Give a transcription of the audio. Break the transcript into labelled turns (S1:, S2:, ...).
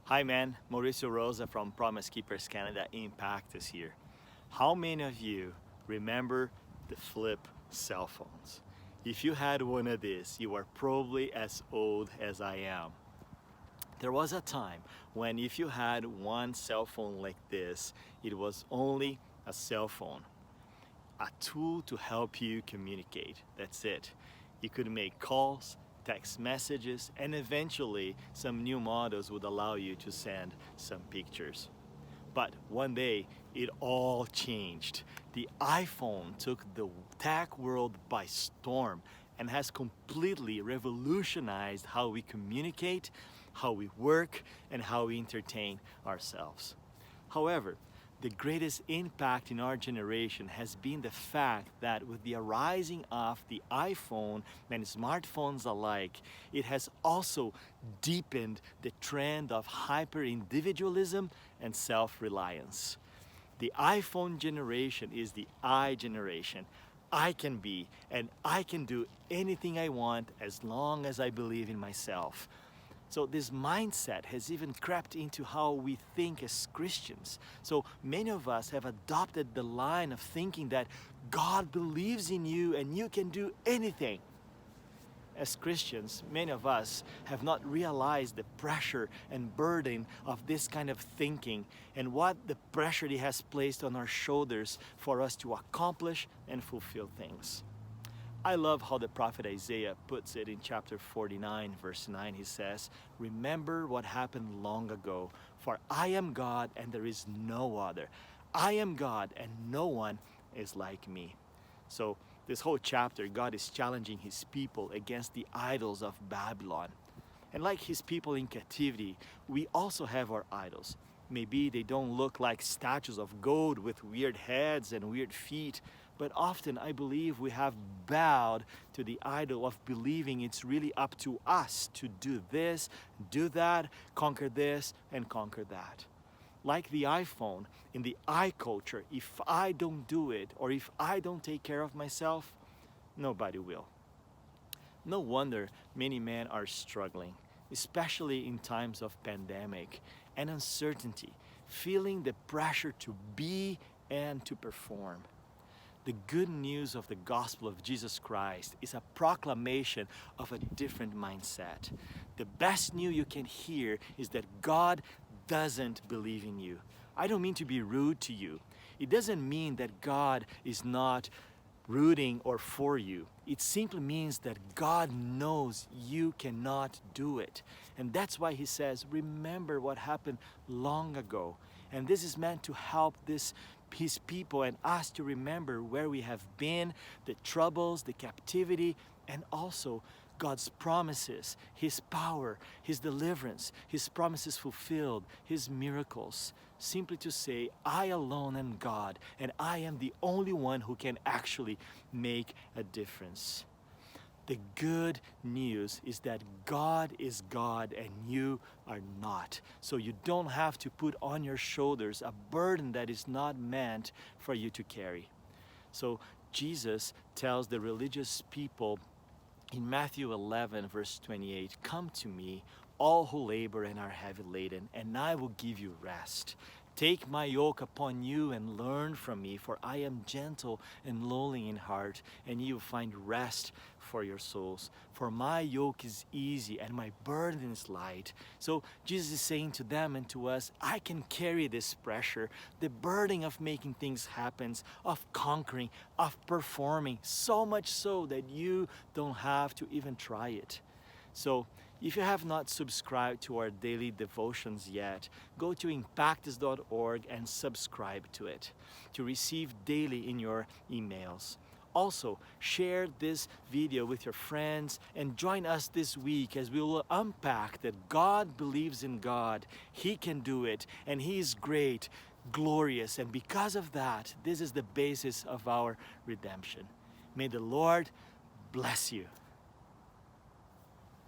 S1: Hi man, Mauricio Rosa from Promise Keepers Canada Impactus here. How many of you remember the flip cell phones? If you had one of these, you are probably as old as I am. There was a time when if you had one cell phone like this, it was only a cell phone, a tool to help you communicate. That's it. You could make calls, text messages, and eventually some new models would allow you to send some pictures. But one day, it all changed. The iPhone took the tech world by storm and has completely revolutionized how we communicate, how we work, and how we entertain ourselves. However, the greatest impact in our generation has been the fact that with the arising of the iPhone and smartphones alike, it has also deepened the trend of hyper-individualism and self-reliance. The iPhone generation is the I generation. I can be and I can do anything I want as long as I believe in myself. So this mindset has even crept into how we think as Christians. So many of us have adopted the line of thinking that God believes in you and you can do anything. As Christians, many of us have not realized the pressure and burden of this kind of thinking and what the pressure it has placed on our shoulders for us to accomplish and fulfill things. I love how the prophet Isaiah puts it in chapter 49, verse 9. He says, "Remember what happened long ago, for I am God and there is no other. I am God and no one is like me." So this whole chapter, God is challenging his people against the idols of Babylon. And like his people in captivity, we also have our idols. Maybe they don't look like statues of gold with weird heads and weird feet, but often I believe we have bowed to the idol of believing it's really up to us to do this, do that, conquer this, and conquer that. Like the iPhone, in the I culture, if I don't do it or if I don't take care of myself, nobody will. No wonder many men are struggling, especially in times of pandemic and uncertainty, feeling the pressure to be and to perform. The good news of the gospel of Jesus Christ is a proclamation of a different mindset. The best news you can hear is that God doesn't believe in you. I don't mean to be rude to you. It doesn't mean that God is not rooting or for you. It simply means that God knows you cannot do it. And that's why he says, remember what happened long ago. And this is meant to help his people and us to remember where we have been, the troubles, the captivity, and also God's promises, his power, his deliverance, his promises fulfilled, his miracles. Simply to say, I alone am God, and I am the only one who can actually make a difference. The good news is that God is God and you are not. So you don't have to put on your shoulders a burden that is not meant for you to carry. So Jesus tells the religious people in Matthew 11, verse 28, "Come to me, all who labor and are heavy laden, and I will give you rest. Take my yoke upon you and learn from me, for I am gentle and lowly in heart, and you will find rest for your souls. For my yoke is easy and my burden is light." So Jesus is saying to them and to us, I can carry this pressure, the burden of making things happen, of conquering, of performing, so much so that you don't have to even try it. So if you have not subscribed to our daily devotions yet, go to impactus.org and subscribe to it to receive daily in your emails. Also, share this video with your friends and join us this week as we will unpack that God believes in God. He can do it and He is great, glorious, and because of that, this is the basis of our redemption. May the Lord bless you.